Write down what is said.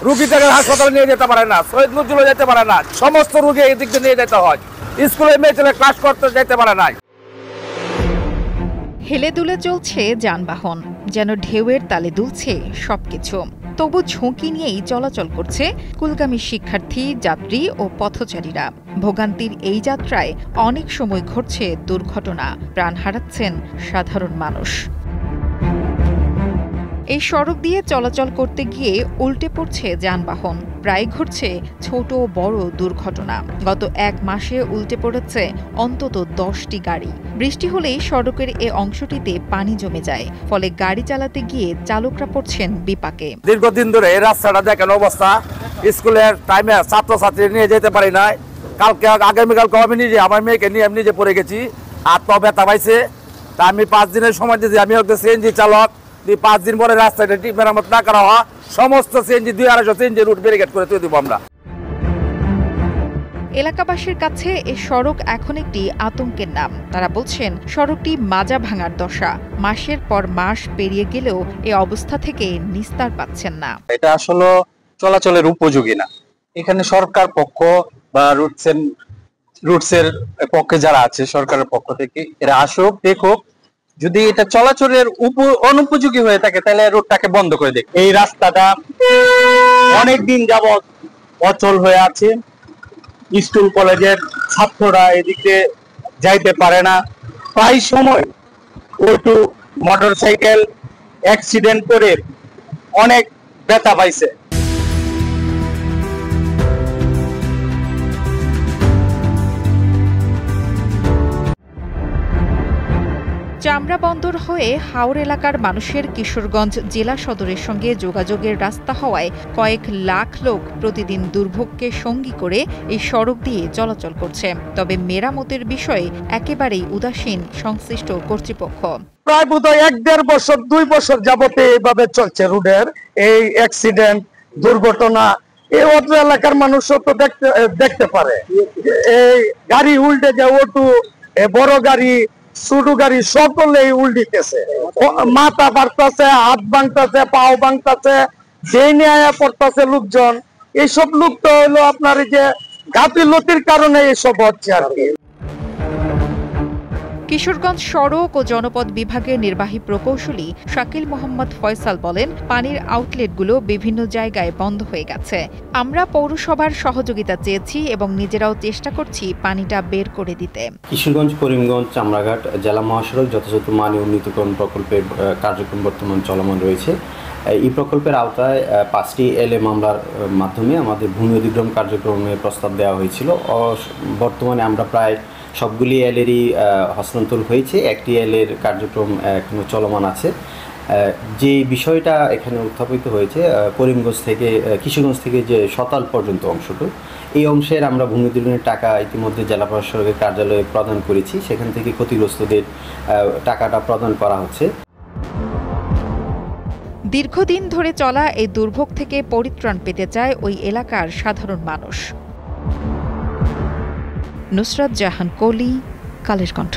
রুগীটাকে হাসপাতালে নিয়ে যেতে পারে না, শহীদ নজরুল যেতে পারে না, সমস্ত রুগী এই দিক দিয়ে নিয়ে যেতে হয়। স্কুলে মেয়ে ছেলে ক্লাস করতে যেতে পারে না। হেলে দুলে চলছে যানবাহন, যেন ঢেউয়ের তালে দুলছে সবকিছু। তবু ঝুঁকি নিয়েই চলাচল করছে স্কুলগামী শিক্ষার্থী, যাত্রী ও পথচারীরা। ভোগান্তির এই যাত্রায় অনেক সময় ঘটছে দুর্ঘটনা, প্রাণ হারাচ্ছেন সাধারণ মানুষ। এই সড়ক দিয়ে চলাচল করতে গিয়ে উল্টে পড়ছে যানবাহন, প্রায় ঘটছে ছোট বড় দুর্ঘটনা। গত এক মাসে উল্টে পড়েছে অন্তত 10টি গাড়ি। বৃষ্টি হলেই সড়কের এ অংশটিতে পানি জমে যায়, ফলে গাড়ি চালাতে গিয়ে চালকরা পড়ছেন বিপাকে। দীর্ঘদিন ধরে এই রাস্তাটা দেখেন অবস্থা, স্কুলের টাইমে ছাত্রছাত্রী নিয়ে যেতে পারি নাই। কালকে আগামীকালকে আমি নিজে আমার মেয়েকে নিয়ে আমি নিজে পড়ে গেছি, হাত পা ব্যথা পাইছে। তা আমি 5 দিনের সময় দিয়েছি। আমি হচ্ছে সিএনজি চালক। 5 দিন পরে রাস্তাটা ঠিক মেরামত না করা হয়, সমস্ত সিএনজি 200-250 সিএনজি রুট ব্যারিকেড করে তুলে দিব আমরা। এলাকাবাসীর কাছে এই সড়ক এখন একটি আতঙ্কের নাম। তারা বলছেন সড়কটি মাজা ভাঙার দশা। মাসের পর মাস পেরিয়ে গেলেও এই অবস্থা থেকে নিস্তার পাচ্ছেন না। এটা আসলে চলাচলের উপযোগী না। এখানে সরকার পক্ষ বা রুটসের পক্ষে যারা আছে সরকারের পক্ষ থেকে এরা আসুক, দেখুক, যদি এটা চলাচলের অনুপযোগী হয়ে থাকে তাহলে রুটটাকে বন্ধ করে দেখ। এই রাস্তাটা অনেক দিন যাবৎ অচল হয়ে আছে। স্কুল কলেজের ছাত্ররা এদিকে যাইতে পারে না। প্রায় সময় অটো মোটরসাইকেল অ্যাক্সিডেন্ট করে অনেক ব্যথা পাইছে। চামড়া বন্দর হয়ে হাওর এলাকার মানুষের কিশোরগঞ্জ জেলা সদরের সঙ্গে যোগাযোগের রাস্তা হওয়ায় কয়েক লাখ লোক প্রতিদিন দুর্ভোগকে সঙ্গী করে এই সড়ক দিয়ে চলাচল করছে। তবে মেরামতের বিষয়ে একেবারেই উদাসীন সংশ্লিষ্ট কর্তৃপক্ষ। প্রায় বোধহয় 1-1.5 বছর 2 বছর যাবতে এইভাবে চলছে রোডের এই অ্যাক্সিডেন্ট দুর্ঘটনা। এই অত্র এলাকার মানুষও তো দেখতে পারে, এই গাড়ি উল্টে যায়, অটো বড় গাড়ি ছোট গাড়ি সকলেই উল্টিতেছে, মাথা বাড়তেছে, হাত ভাঙতেছে, পাও ভাঙতেছে, যেই নিয়ে পড়তেছে লোকজন। এইসব লোক তো হলো আপনার যে গাফিলতির কারণে এইসব হচ্ছে আর কি। কিশোরগঞ্জ সড়ক ও জনপদ বিভাগের নির্বাহী প্রকৌশলী শাকিল মোহাম্মদ ফয়সাল বলেন, পানির আউটলেটগুলো বিভিন্ন জায়গায় বন্ধ হয়ে গেছে। আমরা পৌরসভার সহযোগিতা চেয়েছি এবং নিজেরাও চেষ্টা করছি পানিটা বের করে দিতে। কিশোরগঞ্জ, করিমগঞ্জ, চামড়াঘাট জেলা মহাসড়ক যথাযথ মান উন্নীতকরণ প্রকল্পের কার্যক্রম বর্তমান চলমান রয়েছে। এই প্রকল্পের আওতায় 5টি এলএ মামলার মাধ্যমে আমাদের ভূমি অধিগ্রহণ কার্যক্রমের প্রস্তাব দেওয়া হয়েছিল। বর্তমানে আমরা প্রায় সবগুলি এলেরই হস্তান্তর হয়েছে। একটি এলের কার্যক্রম এখনো চলমান আছে। যে বিষয়টা এখানে উত্থাপিত হয়েছে করিমগঞ্জ থেকে কিশোরগঞ্জ থেকে যে সতাল পর্যন্ত অংশটুকু, এই অংশের আমরা ভূমি অধিগ্রহণের টাকা ইতিমধ্যে জেলা প্রশাসকের কার্যালয়ে প্রদান করেছি। সেখান থেকে ক্ষতিগ্রস্তদের টাকাটা প্রদান করা হচ্ছে। দীর্ঘদিন ধরে চলা এই দুর্ভোগ থেকে পরিত্রাণ পেতে চায় ওই এলাকার সাধারণ মানুষ। নুসরাত জাহান কলি, কালের কণ্ঠ।